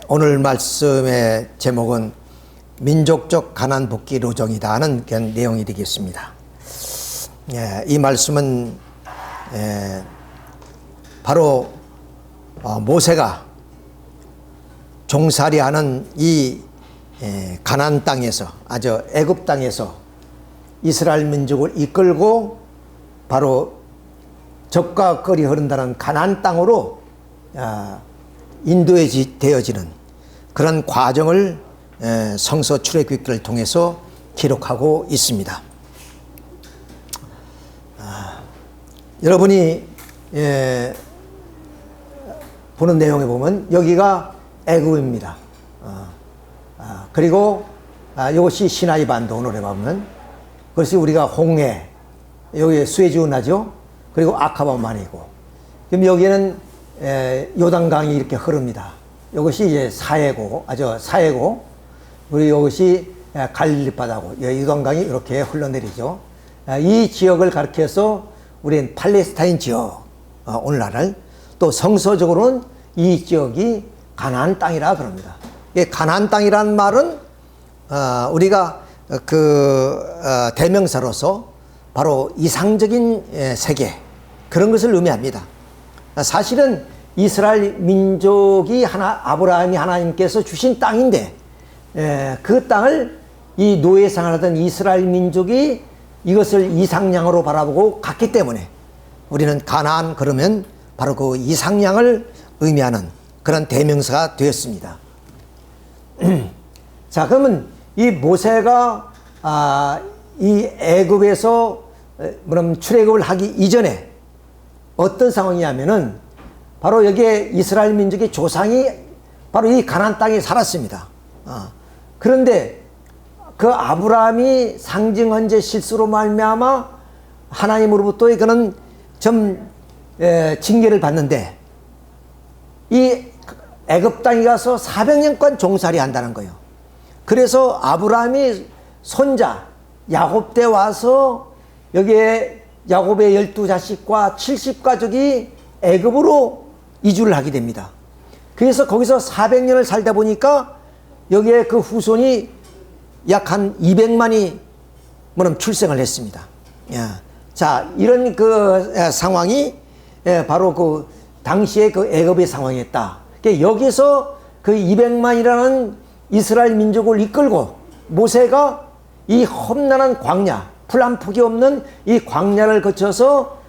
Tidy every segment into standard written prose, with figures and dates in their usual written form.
오늘 말씀의 제목은 민족적 가난 복귀 로정이다 하는 그런 내용이 되겠습니다. 이 말씀은 바로 모세가 종살이하는 이 가나안 땅에서, 아주 애굽 땅에서 이스라엘 민족을 이끌고 바로 적과 끓이 흐른다는 가나안 땅으로 인도되어지는 그런 과정을 성서 출애굽기를 통해서 기록하고 있습니다. 여러분이 보는 내용에 보면 여기가 애굽입니다. 그리고 이것이 시나이 반도, 오늘에 보면 그것이 우리가 홍해, 여기 수에즈 운하죠. 그리고 아카바만이고, 그럼 여기는 요단강이 이렇게 흐릅니다. 이것이 이제 사해고, 아주 사해고, 그리고 이것이 갈릴리 바다고, 요단강이 이렇게 흘러내리죠. 이 지역을 가리켜서 우리는 팔레스타인 지역, 오늘날을, 또 성서적으로는 이 지역이 가나안 땅이라 그럽니다. 가나안 땅이라는 말은 우리가 대명사로서 바로 이상적인 세계, 그런 것을 의미합니다. 사실은 이스라엘 민족이 아브라함이 하나님께서 주신 땅인데, 그 땅을 이 노예 생활하던 이스라엘 민족이 이것을 이상향으로 바라보고 갔기 때문에 우리는 가나안 그러면 바로 그 이상향을 의미하는 그런 대명사가 되었습니다. 자, 그러면 이 모세가 이 애굽에서 출애굽을 하기 이전에 어떤 상황이냐면은 바로 여기에 이스라엘 민족의 조상이 바로 이 가나안 땅에 살았습니다. 그런데 그 아브라함이 상징 헌재 실수로 말미암아 하나님으로부터의 그런 징계를 받는데, 이 애굽 땅에 가서 400년간 종살이 한다는 거예요. 그래서 아브라함이 손자 야곱 때 와서 여기에 야곱의 12자식과 70가족이 애굽으로 이주를 하게 됩니다. 그래서 거기서 400년을 살다 보니까 여기에 그 후손이 약 한 200만이 출생을 했습니다. 자, 이런 상황이 바로 그 당시의 그 애굽의 상황이었다. 여기서 그 200만이라는 이스라엘 민족을 이끌고 모세가 이 험난한 광야, 풀 한 폭이 없는 이 광야를 거쳐서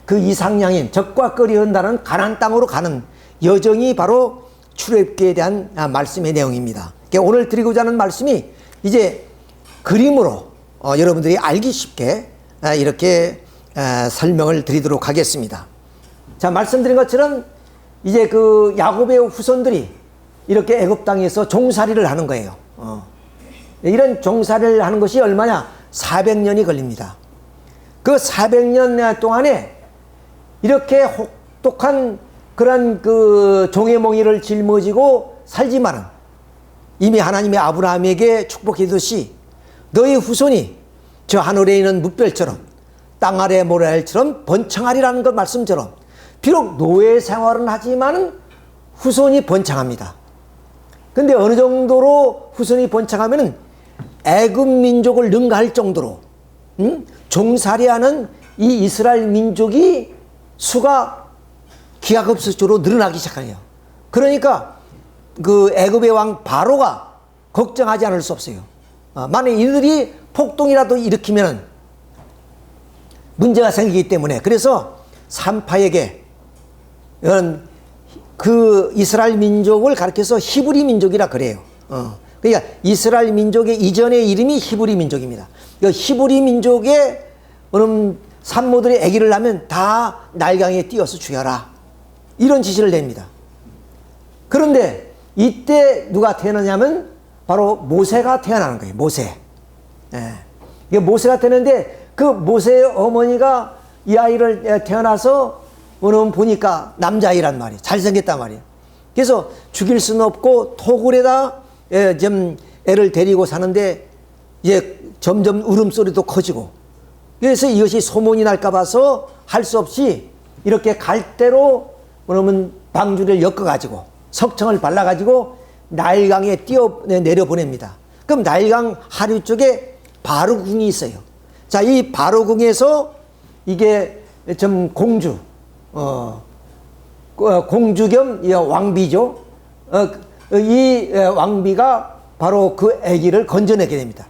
그 이상향인 적과 끓이 흐른다는 가나안 땅으로 가는 여정이 바로 출애굽기에 대한 말씀의 내용입니다. 오늘 드리고자 하는 말씀이 이제 그림으로 여러분들이 알기 쉽게 이렇게 설명을 드리도록 하겠습니다. 자, 말씀드린 것처럼 이제 그 야곱의 후손들이 이렇게 애굽 땅에서 종살이를 하는 거예요. 이런 종살이를 하는 것이 얼마냐? 400년이 걸립니다. 그 400년 동안에 이렇게 혹독한 그런 그 종의 몽이를 짊어지고 살지만은 이미 하나님의 아브라함에게 축복해두듯이 너희 후손이 저 하늘에 있는 뭇별처럼 땅 아래 모래알처럼 번창하리라는 그 말씀처럼, 비록 노예 생활은 하지만은 후손이 번창합니다. 근데 어느 정도로 후손이 번창하면은 애굽 민족을 능가할 정도로 종살이하는 이 이스라엘 민족이 수가 기하급수적으로 늘어나기 시작해요. 그러니까 그 애굽의 왕 바로가 걱정하지 않을 수 없어요. 만약 이들이 폭동이라도 일으키면 문제가 생기기 때문에, 그래서 산파에게 그 이스라엘 민족을 가리켜서 히브리 민족이라 그래요. 그러니까 이스라엘 민족의 이전의 이름이 히브리 민족입니다. 히브리 민족의 산모들이 아기를 낳으면 다 날강에 띄어서 죽여라, 이런 지시를 냅니다. 그런데 이때 누가 태어나냐면 바로 모세가 태어나는 거예요. 모세. 모세가 태어났는데 그 모세의 어머니가 이 아이를 태어나서 보니까 남자아이란 말이에요. 잘생겼단 말이에요. 그래서 죽일 수는 없고 토굴에다 애를 데리고 사는데 이제 점점 울음소리도 커지고, 그래서 이것이 소문이 날까 봐서 할 수 없이 이렇게 갈대로 방주를 엮어가지고 석청을 발라가지고 나일강에 뛰어 내려 보냅니다. 그럼 나일강 하류 쪽에 바로궁이 있어요. 자, 이 바로궁에서 이게 좀 공주, 공주 겸 왕비죠. 이 왕비가 바로 그 아기를 건져내게 됩니다.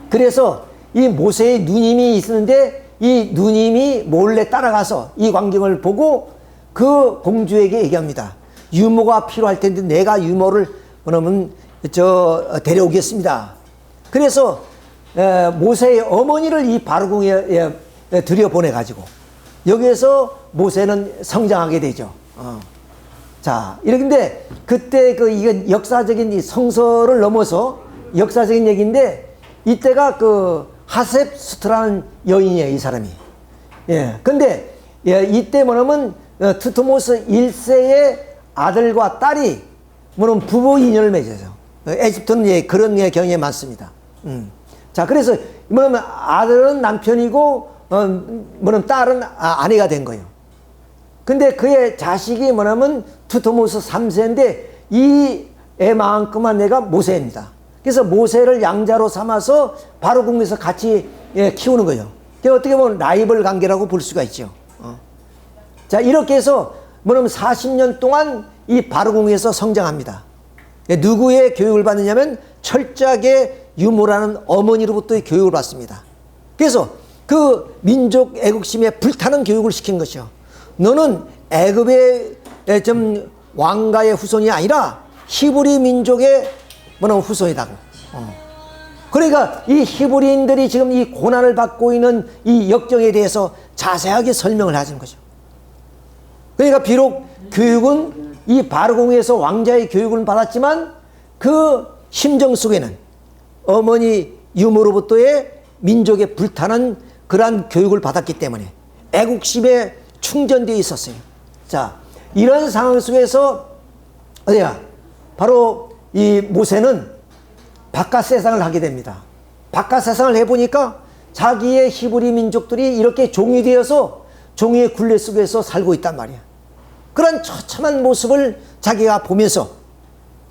그래서 이 모세의 누님이 있었는데 이 누님이 몰래 따라가서 이 광경을 보고 그 공주에게 얘기합니다. 유모가 필요할 텐데 내가 유모를 그러면 데려오겠습니다. 그래서 모세의 어머니를 이 바로궁에 들여보내가지고 여기에서 모세는 성장하게 되죠. 자, 이런데 그때 이건 역사적인 이 성서를 넘어서 역사적인 얘기인데 이때가 하셉수트라는 여인이에요, 이 사람이. 예. 근데 이때 뭐냐면 투트모스 1세의 아들과 딸이 뭐냐면 부부 인연을 맺어요. 에집트는 그런 경향이 많습니다. 자, 그래서 뭐냐면 아들은 남편이고 뭐냐면 딸은 아내가 된 거예요. 근데 그의 자식이 뭐냐면 투트모스 3세인데 이 애만큼만 애가 모세입니다. 그래서 모세를 양자로 삼아서 바로궁에서 같이 키우는 거예요. 어떻게 보면 라이벌 관계라고 볼 수가 있죠. 자, 이렇게 해서 뭐냐면 40년 동안 이 바로궁에서 성장합니다. 누구의 교육을 받느냐면 철저하게 유모라는 어머니로부터의 교육을 받습니다. 그래서 그 민족 애국심에 불타는 교육을 시킨 것이요. 너는 애굽의 좀 왕가의 후손이 아니라 히브리 민족의 뭐냐면 후손이다고. 그러니까 이 히브리인들이 지금 이 고난을 받고 있는 이 역경에 대해서 자세하게 설명을 하신 거죠. 그러니까 비록 교육은 이 바로궁에서 왕자의 교육을 받았지만 그 심정 속에는 어머니 유모로부터의 민족에 불타는 그러한 교육을 받았기 때문에 애국심에 충전되어 있었어요. 자, 이런 상황 속에서 어디야? 바로 이 모세는 바깥 세상을 하게 됩니다. 바깥 세상을 해보니까 자기의 히브리 민족들이 이렇게 종이 되어서 종이의 굴레 속에서 살고 있단 말이야. 그런 처참한 모습을 자기가 보면서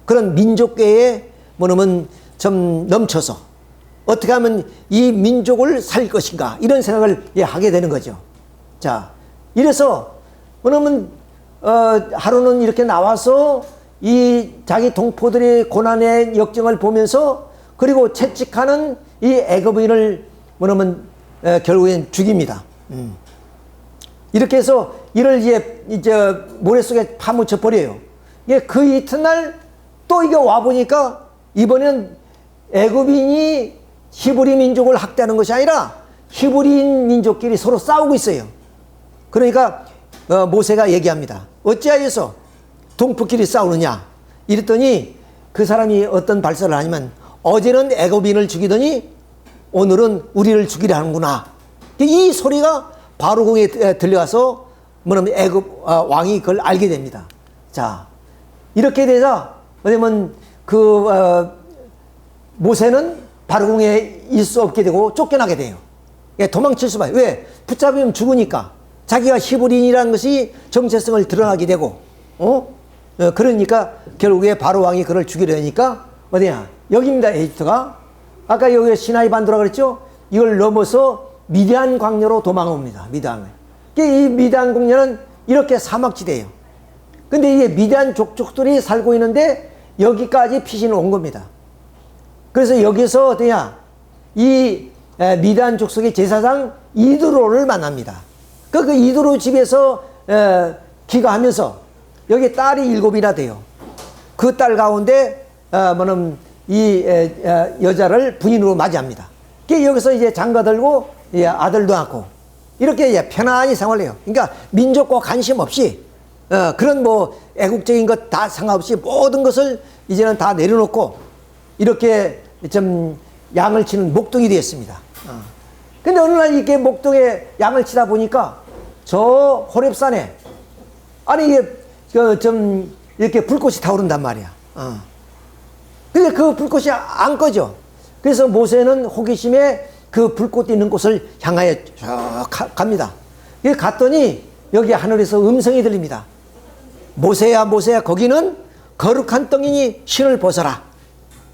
그런 민족계에 뭐냐면 좀 넘쳐서 어떻게 하면 이 민족을 살릴 것인가 이런 생각을 하게 되는 거죠. 자, 이래서 뭐냐면 하루는 이렇게 나와서 이 자기 동포들의 고난의 역경을 보면서 그리고 채찍하는 이 애굽인을 뭐냐면 결국엔 죽입니다. 이렇게 해서 이를 이제 모래 속에 파묻혀 버려요. 그 이튿날 또 이게 와 보니까 이번엔 애굽인이 히브리 민족을 학대하는 것이 아니라 히브리인 민족끼리 서로 싸우고 있어요. 그러니까 모세가 얘기합니다. 어찌하여서 동포끼리 싸우느냐? 이랬더니 그 사람이 어떤 발설을 하냐면 어제는 애굽인을 죽이더니 오늘은 우리를 죽이려 하는구나. 이 소리가 바로궁에 들려가서 뭐냐면 애굽 왕이 그걸 알게 됩니다. 자, 이렇게 되자 왜냐면 모세는 바로궁에 있을 수 없게 되고 쫓겨나게 돼요. 도망칠 수밖에. 왜? 붙잡으면 죽으니까. 자기가 히브리인이라는 것이 정체성을 드러나게 되고, 그러니까 결국에 바로 왕이 그를 죽이려 하니까 어디야? 여기입니다. 에집트가. 아까 여기 시나이 반도라 그랬죠? 이걸 넘어서 미디안 광야로 도망옵니다. 미디안을. 이 미디안 광야는 이렇게 사막지대예요. 근데 이게 미디안 족족들이 살고 있는데 여기까지 피신을 온 겁니다. 그래서 여기서 어디야? 이 미디안 족속의 제사장 이드로를 만납니다. 그 이드로 집에서 귀가하면서 여기 딸이 7이나 돼요. 그 딸 가운데 뭐는 이 여자를 부인으로 맞이합니다. 여기서 이제 장가 들고 아들도 낳고 이렇게 이제 편안히 생활을 해요. 그러니까 민족과 관심 없이 그런 뭐 애국적인 것 다 상관없이 모든 것을 이제는 다 내려놓고 이렇게 좀 양을 치는 목동이 되었습니다. 근데 어느 날 이렇게 목동에 양을 치다 보니까 저 호렙산에 아니 이게 좀 이렇게 불꽃이 타오른단 말이야. 근데 그 불꽃이 안 꺼져. 그래서 모세는 호기심에 그 불꽃 있는 곳을 향하여 쭉 갑니다. 여기 갔더니 여기 하늘에서 음성이 들립니다. 모세야 모세야 거기는 거룩한 땅이니 신을 벗어라.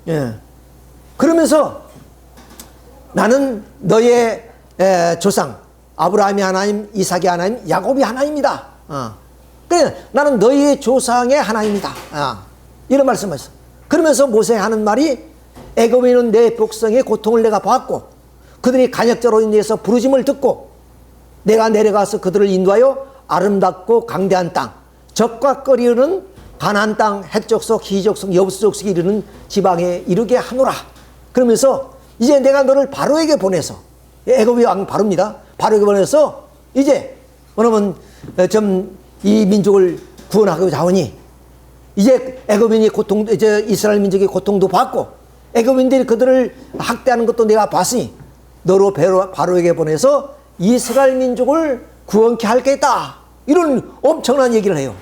예. 그러면서 나는 너의 조상 아브라함이 하나님, 이삭이 하나님, 야곱이 하나님이다. 그래 나는 너희의 조상의 하나님이다. 이런 말씀하셨어. 그러면서 모세 하는 말이 애굽에 있는 내 백성의 고통을 내가 봤고 그들이 간역자로 인해서 부르짐을 듣고 내가 내려가서 그들을 인도하여 아름답고 강대한 땅 적과 끓이는 가나안 땅 헷족속 희족속 여부족속에 이르는 지방에 이르게 하노라. 그러면서 이제 내가 너를 바로에게 보내서 애굽의 왕 바로입니다. 바로에게 보내서 이제 그러면 좀 이 민족을 구원하고자 하오니 이제 애굽인이 고통 이제 이스라엘 민족이 고통도 받고 애굽인들이 그들을 학대하는 것도 내가 봤으니 너로 바로에게 보내서 이스라엘 민족을 구원케 하겠다. 이런 엄청난 얘기를 해요.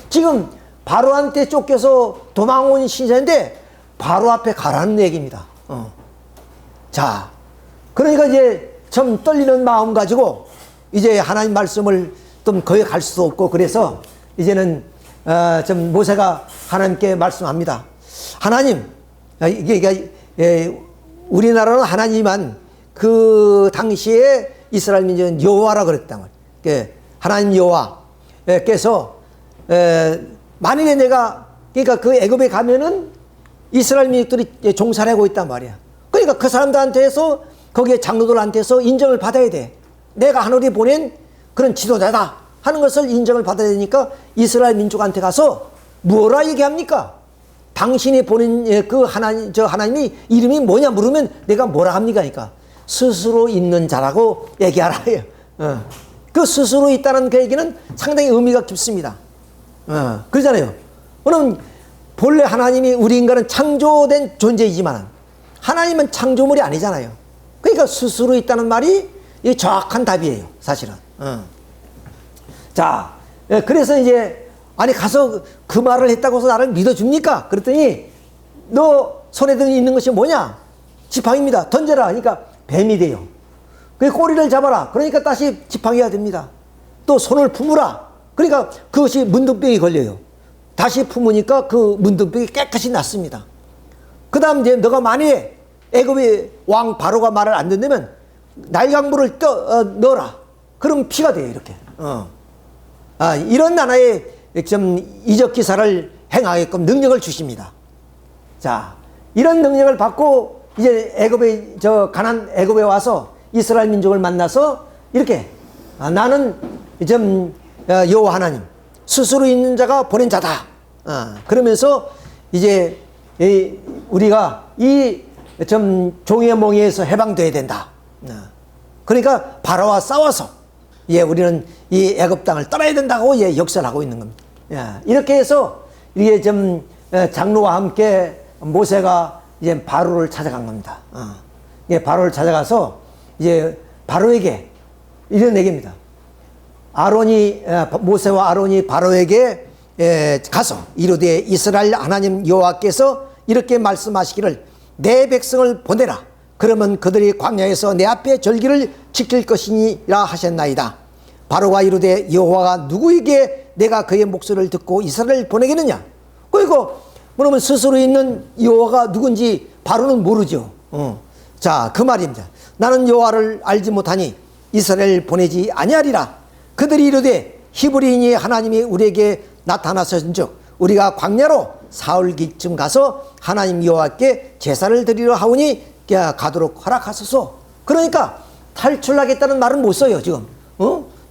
지금 바로한테 쫓겨서 도망온 신세인데 바로 앞에 가라는 얘기입니다. 자, 그러니까 이제 참 떨리는 마음 가지고 이제 하나님 말씀을 좀 거기 갈 수도 없고 그래서 이제는 좀 모세가 하나님께 말씀합니다. 하나님, 이게 우리나라는 하나님만 그 당시에 이스라엘 민족은 여호와라 그랬단 말이에요. 하나님 여호와께서 만일에 내가 그러니까 그 애굽에 가면은 이스라엘 민족들이 종살이 하고 있단 말이야. 그러니까 그 사람들한테서 거기에 장로들한테서 인정을 받아야 돼. 내가 하늘이 보낸 그런 지도자다 하는 것을 인정을 받아야 되니까 이스라엘 민족한테 가서 뭐라 얘기합니까? 당신이 보낸 그 하나님, 저 하나님이 이름이 뭐냐 물으면 내가 뭐라 합니까? 그러니까 스스로 있는 자라고 얘기하라 해요. 그 스스로 있다는 그 얘기는 상당히 의미가 깊습니다. 그러잖아요. 그럼 본래 하나님이 우리 인간은 창조된 존재이지만 하나님은 창조물이 아니잖아요. 그러니까 스스로 있다는 말이 정확한 답이에요, 사실은. 자, 그래서 이제 아니 가서 그 말을 했다고 해서 나를 믿어줍니까? 그랬더니 너 손에 든 있는 것이 뭐냐? 지팡이입니다. 던져라. 그러니까 뱀이 돼요. 그 꼬리를 잡아라. 그러니까 다시 지팡이가 됩니다. 또 손을 품으라. 그러니까 그것이 문둥병이 걸려요. 다시 품으니까 그 문둥병이 깨끗이 났습니다. 그 다음 이제 너가 만약에 애굽의 왕 바로가 말을 안 듣는다면 날강물을 넣어라. 그럼 피가 돼요, 이렇게. 이런 나라의 좀 이적 기사를 행하게끔 능력을 주십니다. 자, 이런 능력을 받고 이제 애굽에 애굽에 와서 이스라엘 민족을 만나서 이렇게 나는 좀 여호와 하나님 스스로 있는 자가 보낸 자다. 그러면서 이제 우리가 이 좀 종의 몽에서 해방돼야 된다. 그러니까 바로와 싸워서 우리는 이 애굽 땅을 떠나야 된다고 역사를 하고 있는 겁니다. 이렇게 해서 이게 좀 장로와 함께 모세가 이제 바로를 찾아간 겁니다. 바로를 찾아가서 이제 바로에게 이런 얘기입니다. 모세와 아론이 바로에게 가서 이르되 이스라엘 하나님 여호와께서 이렇게 말씀하시기를 내 백성을 보내라. 그러면 그들이 광야에서 내 앞에 절기를 지킬 것이니라 하셨나이다. 바로가 이르되 여호와가 누구에게 내가 그의 목소리를 듣고 이스라엘을 보내겠느냐? 그리고 그러면 스스로 있는 여호와가 누군지 바로는 모르죠. 자, 그 말입니다. 나는 여호와를 알지 못하니 이스라엘을 보내지 아니하리라. 그들이 이르되 히브리인이 하나님이 우리에게 나타나셨은즉 우리가 광야로 사흘기쯤 가서 하나님 여호와께 제사를 드리려 하오니 가도록 허락하소서. 그러니까 탈출하겠다는 말은 못 써요, 지금.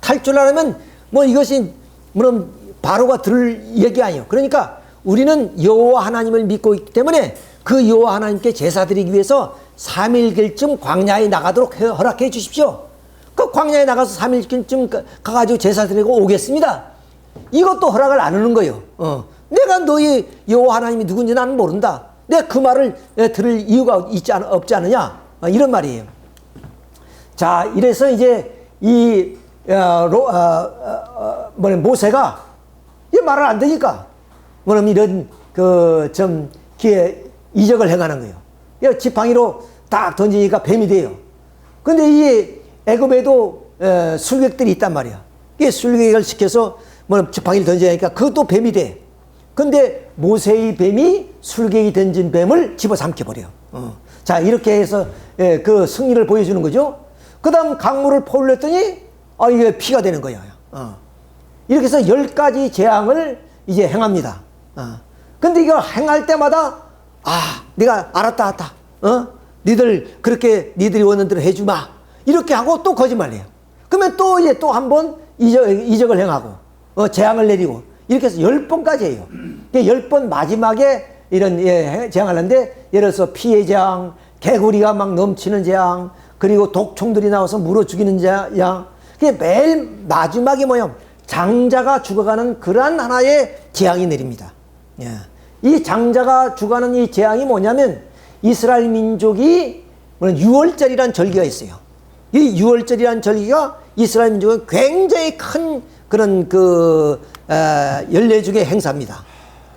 탈출하려면 뭐 이것이 물론 바로가 들을 얘기 아니에요. 그러니까 우리는 여호와 하나님을 믿고 있기 때문에 그 여호와 하나님께 제사 드리기 위해서 3일길쯤 광야에 나가도록 허락해 주십시오. 그 광야에 나가서 3일쯤 가가지고 제사 드리고 오겠습니다. 이것도 허락을 안 하는 거예요. 내가 너희 여호와 하나님이 누군지 나는 모른다. 내가 그 말을 들을 이유가 없지 않느냐? 이런 말이에요. 자, 이래서 이제 이 모세가 이 말을 안 되니까 뭐냐면 이런 좀 기회 이적을 행하는 거예요. 지팡이로 딱 던지니까 뱀이 돼요. 근데 이 애굽에도 술객들이 있단 말이야. 이 술객을 시켜서 뭐 지팡이를 던져야 하니까 그것도 뱀이 돼. 근데 모세의 뱀이 술개이 던진 뱀을 집어삼켜버려. 자, 이렇게 해서 그 승리를 보여주는 거죠. 그 다음 강물을 퍼올렸더니 이게 피가 되는 거예요. 이렇게 해서 10가지 재앙을 이제 행합니다. 근데 이걸 행할 때마다 내가 알았다. 니들 그렇게 니들이 원하는 대로 해주마. 이렇게 하고 또 거짓말해요. 그러면 또 이제 또 한 번 이적을 행하고 재앙을 내리고 이렇게 해서 10번까지 해요. 10번 마지막에 이런 재앙을 하는데, 예를 들어서 피해 재앙, 개구리가 막 넘치는 재앙, 그리고 독총들이 나와서 물어 죽이는 재앙. 그게 매일 마지막에 뭐예요? 장자가 죽어가는 그러한 하나의 재앙이 내립니다. 이 장자가 죽어가는 이 재앙이 뭐냐면, 이스라엘 민족이 유월절이라는 절기가 있어요. 이 유월절이라는 절기가 이스라엘 민족은 굉장히 큰 그런 연례주의 행사입니다.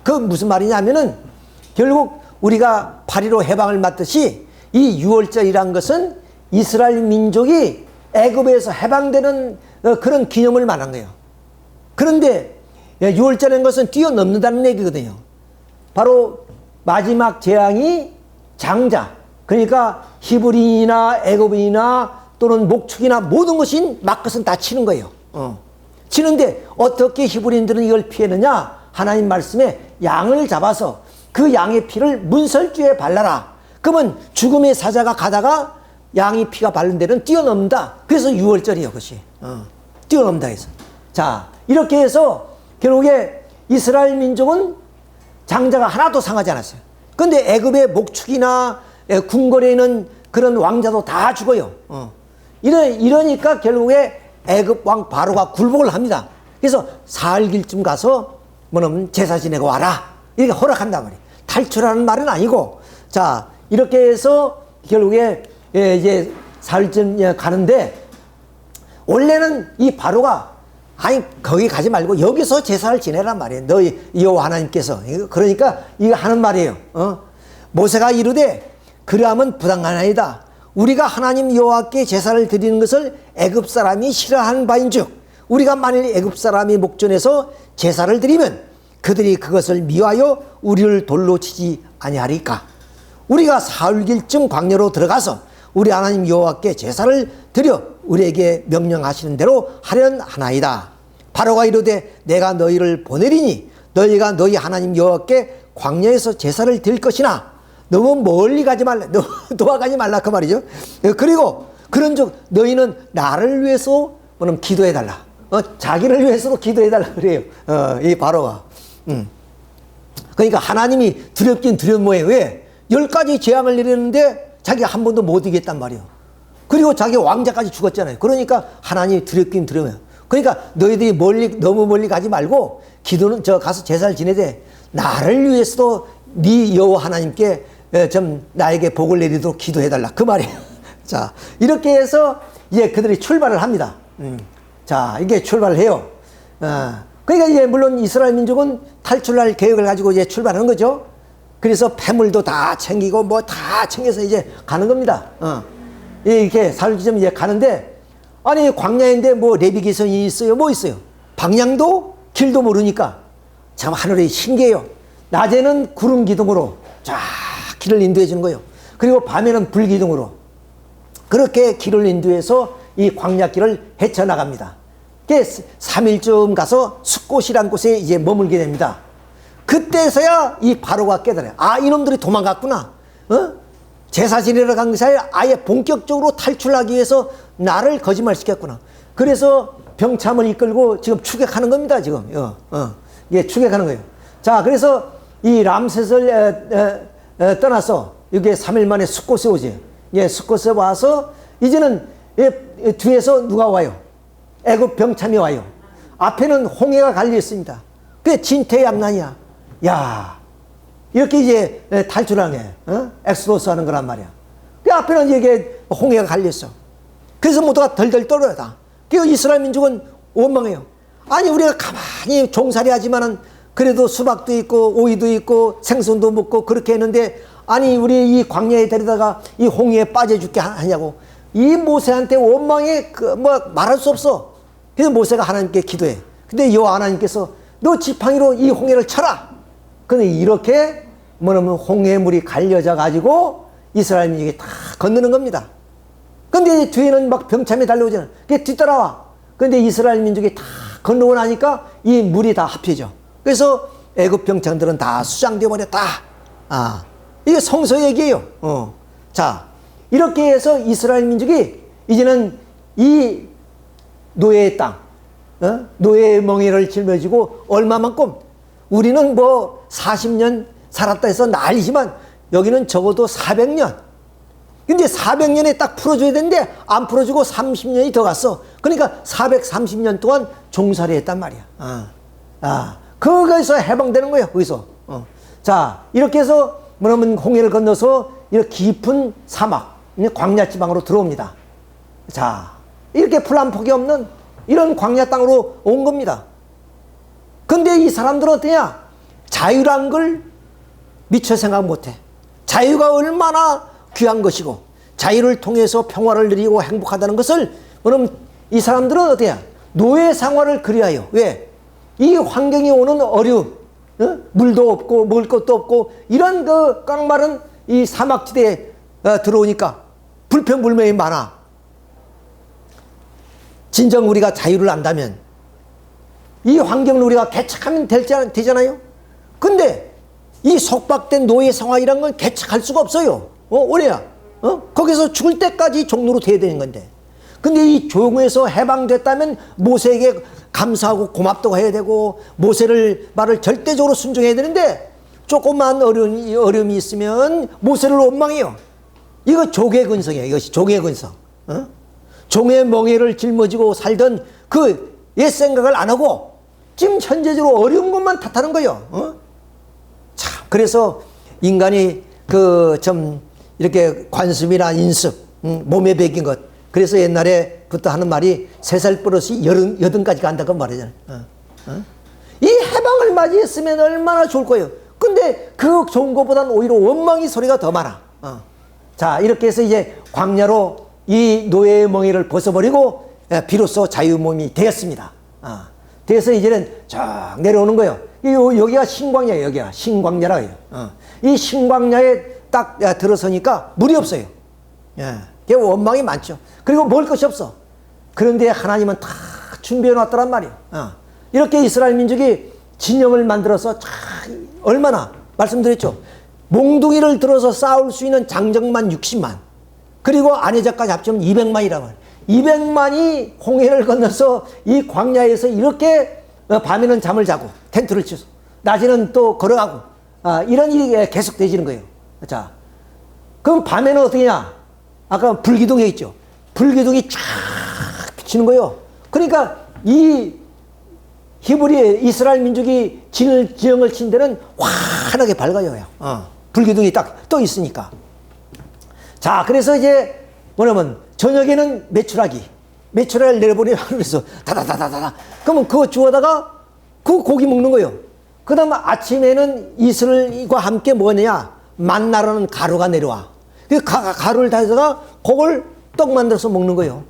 그 무슨 말이냐면은 결국 우리가 8.15 해방을 맞듯이 이 유월절이란 것은 이스라엘 민족이 애굽에서 해방되는 그런 기념을 말한 거예요. 그런데 유월절이라는 것은 뛰어넘는다는 얘기거든요. 바로 마지막 재앙이 장자, 그러니까 히브리인이나 애굽인이나 또는 목축이나 모든 것인 막것은 다 치는 거예요. 치는데 어떻게 히브리인들은 이걸 피했느냐? 하나님 말씀에 양을 잡아서 그 양의 피를 문설주에 발라라. 그러면 죽음의 사자가 가다가 양의 피가 바른 데는 뛰어넘는다. 그래서 유월절이에요, 그것이. 뛰어넘는다 해서. 자, 이렇게 해서 결국에 이스라엘 민족은 장자가 하나도 상하지 않았어요. 근데 애굽의 목축이나 궁궐에 있는 그런 왕자도 다 죽어요. 이러니까 결국에 애굽 왕 바로가 굴복을 합니다. 그래서 사흘길쯤 가서 뭐냐면 제사 지내고 와라, 이렇게 허락한단 말이에요. 탈출하는 말은 아니고. 자, 이렇게 해서 결국에 이제 사흘쯤 가는데, 원래는 이 바로가 거기 가지 말고 여기서 제사를 지내란 말이에요. 너희 여호와 하나님께서. 그러니까 이거 하는 말이에요. 모세가 이르되 그러하면 부당하나이다. 우리가 하나님 여호와께 제사를 드리는 것을 애굽 사람이 싫어하는 바인즉, 우리가 만일 애굽 사람이 목전에서 제사를 드리면 그들이 그것을 미워하여 우리를 돌로 치지 아니하리까. 우리가 사흘길쯤 광야로 들어가서 우리 하나님 여호와께 제사를 드려 우리에게 명령하시는 대로 하려는 하나이다. 바로가 이르되 내가 너희를 보내리니 너희가 너희 하나님 여호와께 광야에서 제사를 드릴 것이나 너무 멀리 가지 말라, 도와가지 말라, 그 말이죠. 그리고 그런즉 너희는 나를 위해서 뭐냐면 기도해달라. 자기를 위해서도 기도해달라 그래요. 이 바로가. 그러니까 하나님이 두렵긴 두려운 모양이에요. 왜? 10가지 재앙을 내렸는데 자기가 한 번도 못 이겼단 말이에요. 그리고 자기 왕자까지 죽었잖아요. 그러니까 하나님이 두렵긴 두려워요. 그러니까 너희들이 너무 멀리 가지 말고 기도는 가서 제사를 지내되 나를 위해서도 네 여호와 하나님께 좀 나에게 복을 내리도록 기도해달라, 그 말이에요. 자, 이렇게 해서 이제 그들이 출발을 합니다. 자, 이게 출발을 해요. 그러니까 이제 물론 이스라엘 민족은 탈출할 계획을 가지고 이제 출발하는 거죠. 그래서 폐물도 다 챙기고 뭐 다 챙겨서 이제 가는 겁니다. 이렇게 사흘쯤 이제 가는데, 아니 광야인데 뭐 레비기선이 있어요, 뭐 있어요. 방향도 길도 모르니까 참 하늘이 신기해요. 낮에는 구름 기둥으로 쫙 길을 인도해 주는 거예요. 그리고 밤에는 불 기둥으로 그렇게 길을 인도해서 이 광야길을 헤쳐나갑니다. 3일쯤 가서 숫곳이란 곳에 이제 머물게 됩니다. 그때서야 이 바로가 깨달아요. 이놈들이 도망갔구나. 제사 지내러 간 것이 아니라 아예 본격적으로 탈출하기 위해서 나를 거짓말시켰구나. 그래서 병참을 이끌고 지금 추격하는 겁니다. 지금 예, 추격하는 거예요. 자, 그래서 이 람셋을 떠나서 이게 3일 만에 숫곳에 오지. 예, 숫곳에 와서 이제는 뒤에서 누가 와요? 애굽 병참이 와요. 앞에는 홍해가 갈려 있습니다. 그게 진퇴양난이야. 야, 이렇게 이제 탈출하는 게 엑소더스 하는 거란 말이야. 그 앞에는 이게 홍해가 갈려 있어. 그래서 모두가 덜덜 떨어요 다. 그 이스라엘 민족은 원망해요. 아니 우리가 가만히 종살이 하지만은 그래도 수박도 있고 오이도 있고 생선도 먹고 그렇게 했는데, 아니 우리 이 광야에 데리다가 이 홍해에 빠져 죽게 하냐고. 이 모세한테 원망에 뭐 말할 수 없어. 그래서 모세가 하나님께 기도해. 근데 여호와 하나님께서 너 지팡이로 이 홍해를 쳐라. 근데 이렇게 뭐냐면 홍해물이 갈려져 가지고 이스라엘 민족이 다 건너는 겁니다. 근데 뒤에는 막 병참이 달려오잖아. 그게 뒤따라와. 근데 이스라엘 민족이 다 건너고 나니까 이 물이 다 합해져. 그래서 애굽 병창들은 다 수장되어 버렸다. 아, 이게 성서 얘기예요. 자, 이렇게 해서 이스라엘 민족이 이제는 이 노예의 땅, 노예의 멍에를 짊어지고 얼마만큼 우리는 뭐 40년 살았다 해서 난리지만 여기는 적어도 400년. 근데 400년에 딱 풀어줘야 되는데 안 풀어주고 30년이 더 갔어. 그러니까 430년 동안 종살이 했단 말이야. 거기서 해방되는 거예요. 거기서. 자, 이렇게 해서 뭐냐면 홍해를 건너서 이렇게 깊은 사막, 광야 지방으로 들어옵니다. 자, 이렇게 풀한폭이 없는 이런 광야 땅으로 온 겁니다. 근데 이 사람들은 어떠냐? 자유란 걸 미처 생각 못해. 자유가 얼마나 귀한 것이고 자유를 통해서 평화를 누리고 행복하다는 것을 그럼 이 사람들은 어때요? 노예 생활을 그리하여. 왜? 이 환경이 오는 어려움, 물도 없고 먹을 것도 없고 이런 그 깡마른 이 사막지대에 들어오니까 불평불명이 많아. 진정 우리가 자유를 안다면 이 환경을 우리가 개척하면 되잖아요. 근데 이 속박된 노예 생활이란 건 개척할 수가 없어요. 왜냐? 거기서 죽을 때까지 종로로 돼야 되는 건데. 근데 이 종에서 해방됐다면 모세에게 감사하고 고맙다고 해야 되고 모세를 말을 절대적으로 순종해야 되는데 조그만 어려움이 있으면 모세를 원망해요. 이거 조개 근성이에요. 이것이 조개 근성. 종의 멍에를 짊어지고 살던 그 옛 생각을 안 하고 지금 현재적으로 어려운 것만 탓하는 거예요. 참, 그래서 인간이 그 좀 이렇게 관습이나 인습, 몸에 배긴 것. 그래서 옛날에부터 하는 말이 3살 버릇이 80까지 간다고 말하잖아요. 이 해방을 맞이했으면 얼마나 좋을 거예요. 근데 그 좋은 것보다는 오히려 원망의 소리가 더 많아. 자, 이렇게 해서 이제 광야로 이 노예의 멍에를 벗어버리고 비로소 자유몸이 되었습니다. 그래서 이제는 쫙 내려오는 거예요. 여기가 신광야예요. 여기가 신광야라 해요. 이 신광야에 딱 들어서니까 물이 없어요. 예, 원망이 많죠. 그리고 먹을 것이 없어. 그런데 하나님은 다 준비해 놨더란 말이에요. 이렇게 이스라엘 민족이 진영을 만들어서 얼마나 말씀드렸죠. 몽둥이를 들어서 싸울 수 있는 장정만 60만. 그리고 아내자까지 합치면 200만이라고 해요. 200만이 홍해를 건너서 이 광야에서 이렇게 밤에는 잠을 자고 텐트를 쳐서 낮에는 또 걸어가고 이런 일이 계속 되지는 거예요. 자, 그럼 밤에는 어떻게냐? 아까 불기둥에 있죠. 불기둥이 쫙 비치는 거예요. 그러니까 이 히브리 이스라엘 민족이 지형을 친 데는 환하게 밝아요. 불기둥이 딱 떠 있으니까. 자, 그래서 이제 뭐냐면 저녁에는 메추라기를 내려보내요. 그래서 다다다다다. 그러면 그거 주워다가 그 고기 먹는 거예요. 그 다음 아침에는 이슬과 함께 뭐냐? 만나라는 가루가 내려와. 그 가루를 다해다가 그걸 떡 만들어서 먹는 거예요.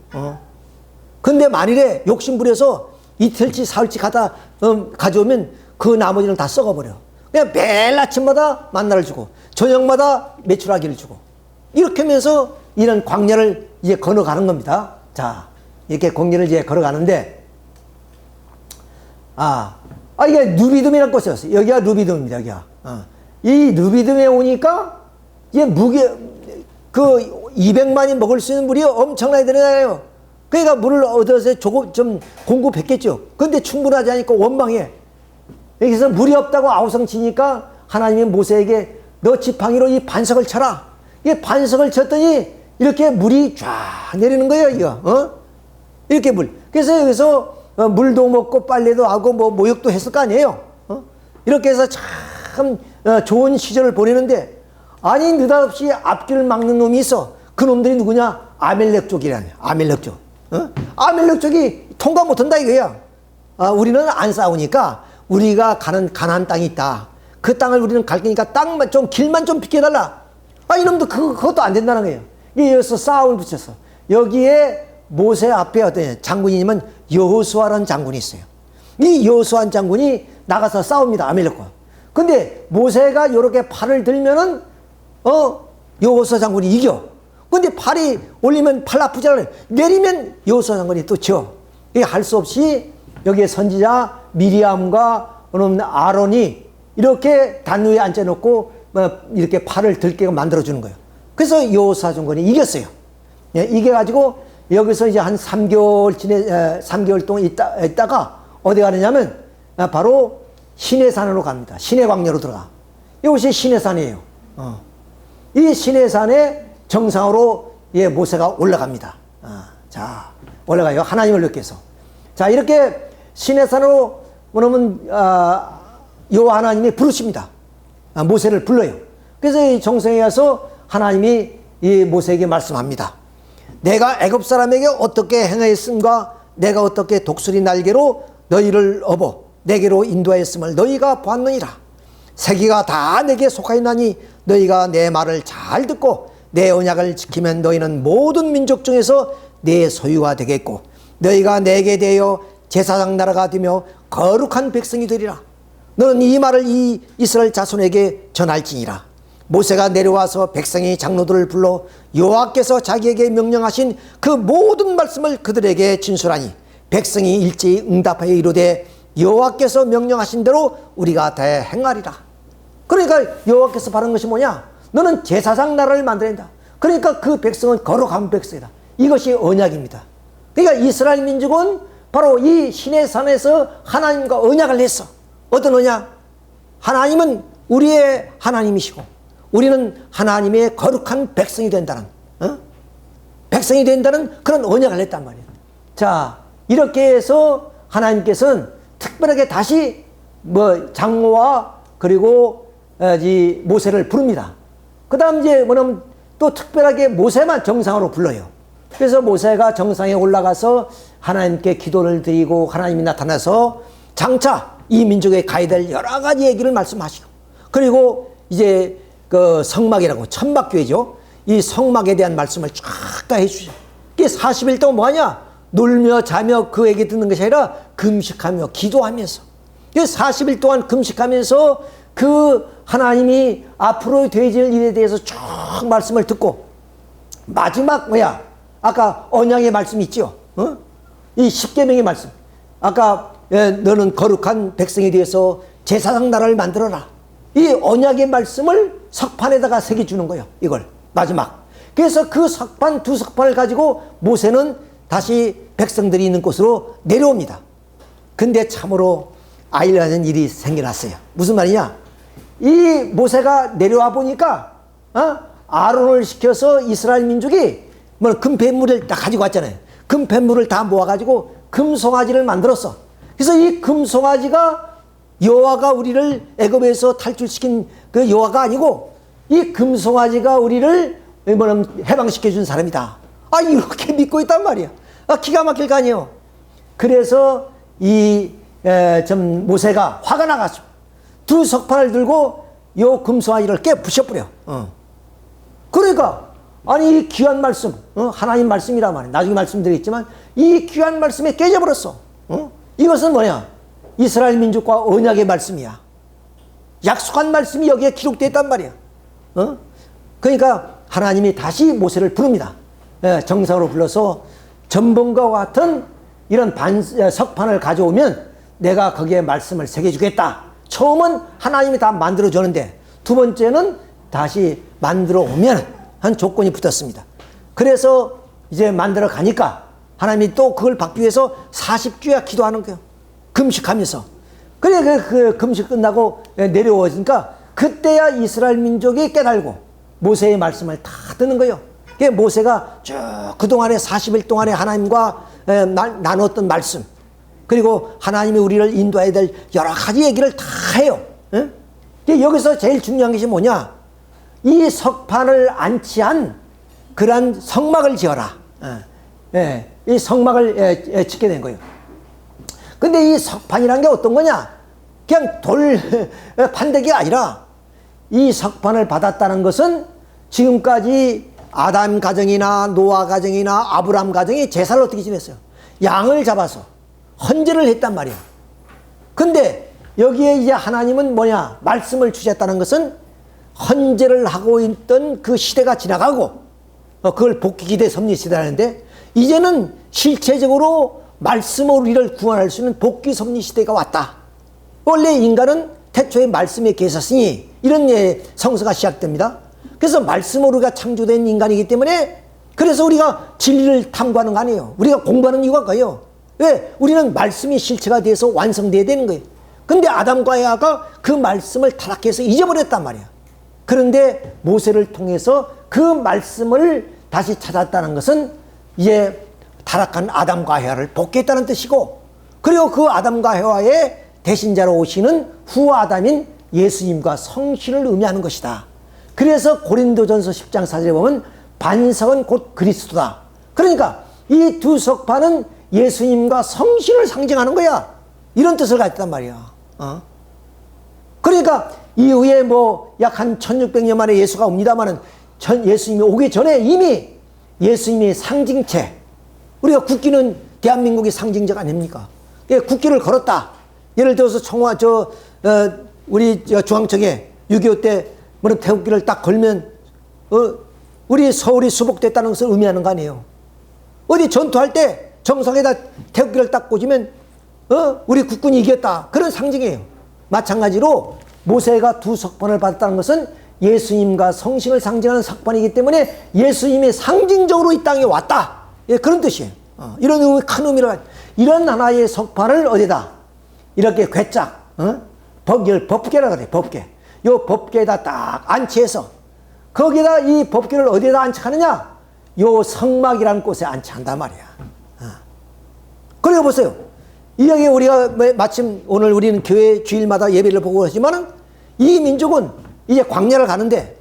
근데 만일에 욕심부려서 이틀치 사흘치 가져오면 그 나머지는 다 썩어버려. 그냥 매일 아침마다 만나를 주고 저녁마다 메추라기를 주고 이렇게 하면서 이런 광야를 이제 걸어가는 겁니다. 자, 이렇게 광야를 이제 걸어가는데 이게 누비듬이라는 곳이었어요. 여기가 누비듬입니다. 여기가. 이 누비듬에 오니까 이게 그 200만이 먹을 수 있는 물이 엄청나게 되잖아요. 그러니까 물을 얻어서 조금 좀 공급했겠죠. 근데 충분하지 않으니까 원망해. 여기서 물이 없다고 아우성치니까 하나님이 모세에게 너 지팡이로 이 반석을 쳐라. 이 반석을 쳤더니 이렇게 물이 쫙 내리는 거예요. 이거. 이렇게 물. 그래서 여기서 물도 먹고 빨래도 하고 뭐 모욕도 했을 거 아니에요. 이렇게 해서 참 좋은 시절을 보내는데 아니 느닷없이 앞길을 막는 놈이 있어. 그 놈들이 누구냐? 아멜렉족이라네. 아멜렉족. 아멜렉족이 통과 못한다 이거야. 우리는 안 싸우니까 우리가 가는 가나안 땅이 있다. 그 땅을 우리는 갈 거니까 땅만 좀 길만 좀 비켜달라. 이놈도 그것도 안 된다는 거예요. 여기서 싸움을 붙였어. 여기에 모세 앞에 어떤 장군이냐면 여호수아라는 장군이 있어요. 이 여호수아 장군이 나가서 싸웁니다. 아말렉과. 근데 모세가 이렇게 팔을 들면은 여호수아 장군이 이겨. 근데 팔이 올리면 팔 아프잖아요. 내리면 여호수아 장군이 또 져. 이게 할 수 없이 여기에 선지자 미리암과 아론이 이렇게 단 위에 앉혀놓고 이렇게 팔을 들게 만들어주는 거예요. 그래서 여호수아 장군이 이겼어요. 예, 이겨가지고 여기서 이제 한 3개월 동안 있다가 어디 가느냐면 바로 시내산으로 갑니다. 시내광야로 들어가. 이것이 시내산이에요. 이 시내산에 정상으로 모세가 올라갑니다. 자, 올라가요. 하나님을 느껴서. 자, 이렇게 시내산으로 그러면 여호와 하나님이 부르십니다. 모세를 불러요. 그래서 이 정상에 가서 하나님이 이 모세에게 말씀합니다. 내가 애굽 사람에게 어떻게 행하였음과 내가 어떻게 독수리 날개로 너희를 업어 내게로 인도하였음을 너희가 보았느니라. 세계가 다 내게 속하였나니 너희가 내 말을 잘 듣고 내 언약을 지키면 너희는 모든 민족 중에서 내 소유가 되겠고 너희가 내게 대하여 제사장 나라가 되며 거룩한 백성이 되리라. 너는 이 말을 이 이스라엘 자손에게 전할지니라. 모세가 내려와서 백성의 장로들을 불러 여호와께서 자기에게 명령하신 그 모든 말씀을 그들에게 진술하니 백성이 일제히 응답하여 이르되 여호와께서 명령하신 대로 우리가 다 행하리라. 그러니까 여호와께서 바른 것이 뭐냐? 너는 제사장 나라를 만들어낸다. 그러니까 그 백성은 거룩한 백성이다. 이것이 언약입니다. 그러니까 이스라엘 민족은 바로 이 시내산에서 하나님과 언약을 했어. 어떤 언약? 하나님은 우리의 하나님이시고 우리는 하나님의 거룩한 백성이 된다는 백성이 된다는 그런 언약을 했단 말이에요. 자, 이렇게 해서 하나님께서는 특별하게 다시 장로와 그리고 이 모세를 부릅니다. 그 다음 이제 뭐냐면 또 특별하게 모세만 정상으로 불러요. 그래서 모세가 정상에 올라가서 하나님께 기도를 드리고 하나님이 나타나서 장차 이 민족에 가야 될 여러 가지 얘기를 말씀하시고 그리고 이제 그 성막이라고 천막교회죠. 이 성막에 대한 말씀을 쫙 다 해주죠. 이게 40일 동안 뭐하냐? 놀며 자며 그 얘기 듣는 것이 아니라 금식하며 기도하면서 40일 동안 금식하면서 그 하나님이 앞으로 되어질 일에 대해서 쭉 말씀을 듣고 마지막 뭐야? 아까 언약의 말씀이 있죠. 이 십계명의 말씀. 아까 너는 거룩한 백성에 대해서 제사장 나라를 만들어라. 이 언약의 말씀을 석판에다가 새겨주는 거예요. 이걸 마지막. 그래서 그 석판 두 석판을 가지고 모세는 다시 백성들이 있는 곳으로 내려옵니다. 근데 참으로 아이라는 일이 생겨났어요. 무슨 말이냐? 이 모세가 내려와 보니까 아론을 시켜서 이스라엘 민족이 금폐물을 다 가지고 왔잖아요. 금폐물을 다 모아가지고 금송아지를 만들었어. 그래서 이 금송아지가 여호와가 우리를 애굽에서 탈출시킨 그 여호와가 아니고 이 금송아지가 우리를 해방시켜 준 사람이다. 이렇게 믿고 있단 말이야. 기가 막힐 거 아니에요. 그래서 모세가 화가 나가지고 두 석판을 들고 요 금송아지를 깨 부셔버려. 그러니까 이 귀한 말씀, 하나님 말씀이란 말이야. 나중에 말씀드리겠지만 이 귀한 말씀에 깨져버렸어. 이것은 뭐냐? 이스라엘 민족과 언약의 말씀이야. 약속한 말씀이 여기에 기록되어 있단 말이야. 그러니까 하나님이 다시 모세를 부릅니다. 정상으로 불러서 전번과 같은 이런 석판을 가져오면 내가 거기에 말씀을 새겨주겠다. 처음은 하나님이 다 만들어주는데 두 번째는 다시 만들어 오면 한 조건이 붙었습니다. 그래서 이제 만들어 가니까 하나님이 또 그걸 받기 위해서 40주야 기도하는 거예요. 금식하면서. 그래 그 금식 끝나고 내려오니까 그때야 이스라엘 민족이 깨달고 모세의 말씀을 다 듣는 거예요. 모세가 쭉 그동안에 40일 동안에 하나님과 나눴던 말씀 그리고 하나님이 우리를 인도해야 될 여러 가지 얘기를 다 해요. 여기서 제일 중요한 것이 뭐냐? 이 석판을 안치한 그러한 성막을 지어라. 이 성막을 짓게 된 거예요. 근데 이 석판이란 게 어떤 거냐? 그냥 돌 판대기가 아니라 이 석판을 받았다는 것은 지금까지 아담 가정이나 노아 가정이나 아브람 가정이 제사를 어떻게 지냈어요? 양을 잡아서 헌제를 했단 말이에요. 근데 여기에 이제 하나님은 뭐냐? 말씀을 주셨다는 것은 헌재를 하고 있던 그 시대가 지나가고, 그걸 복귀기대 섭리시대라는데, 이제는 실체적으로 말씀으로 우리를 구원할 수 있는 복귀 섭리시대가 왔다. 원래 인간은 태초에 말씀에 계셨으니, 이런 성서가 시작됩니다. 그래서 말씀으로 우리가 창조된 인간이기 때문에, 그래서 우리가 진리를 탐구하는 거 아니에요. 우리가 공부하는 이유가 그거예요. 왜? 우리는 말씀이 실체가 돼서 완성돼야 되는 거예요. 근데 아담과 에바가 그 말씀을 타락해서 잊어버렸단 말이야. 그런데 모세를 통해서 그 말씀을 다시 찾았다는 것은 이제 타락한 아담과 헤와를 복귀했다는 뜻이고, 그리고 그 아담과 헤와의 대신자로 오시는 후 아담인 예수님과 성신을 의미하는 것이다. 그래서 고린도전서 10장 4절에 보면 반석은 곧 그리스도다. 그러니까 이 두 석판은 예수님과 성신을 상징하는 거야. 이런 뜻을 가졌단 말이야. 그러니까 이후에 뭐 약 한 1600년 만에 예수가 옵니다마는 예수님이 오기 전에 이미 예수님의 상징체, 우리가 국기는 대한민국의 상징적 아닙니까? 국기를 걸었다. 예를 들어서 우리 중앙청에 6.25 때 태극기를 딱 걸면 우리 서울이 수복됐다는 것을 의미하는 거 아니에요. 어디 전투할 때 정상에다 태극기를 딱 꽂으면 우리 국군이 이겼다. 그런 상징이에요. 마찬가지로 모세가 두 석판을 받았다는 것은 예수님과 성신을 상징하는 석판이기 때문에 예수님이 상징적으로 이 땅에 왔다. 예, 그런 뜻이에요. 이런 의미, 큰 의미를 가지고 이런 하나의 석판을 어디다 이렇게 괴짝 법계라고 그래. 법계. 요 법계에다 딱 안치해서 거기다 이 법계를 어디에다 안착하느냐? 요 성막이라는 곳에 안착한단 말이야. 그리고 보세요. 이야기 우리가 마침 오늘 우리는 교회 주일마다 예배를 보고 하지만은 이 민족은 이제 광야를 가는데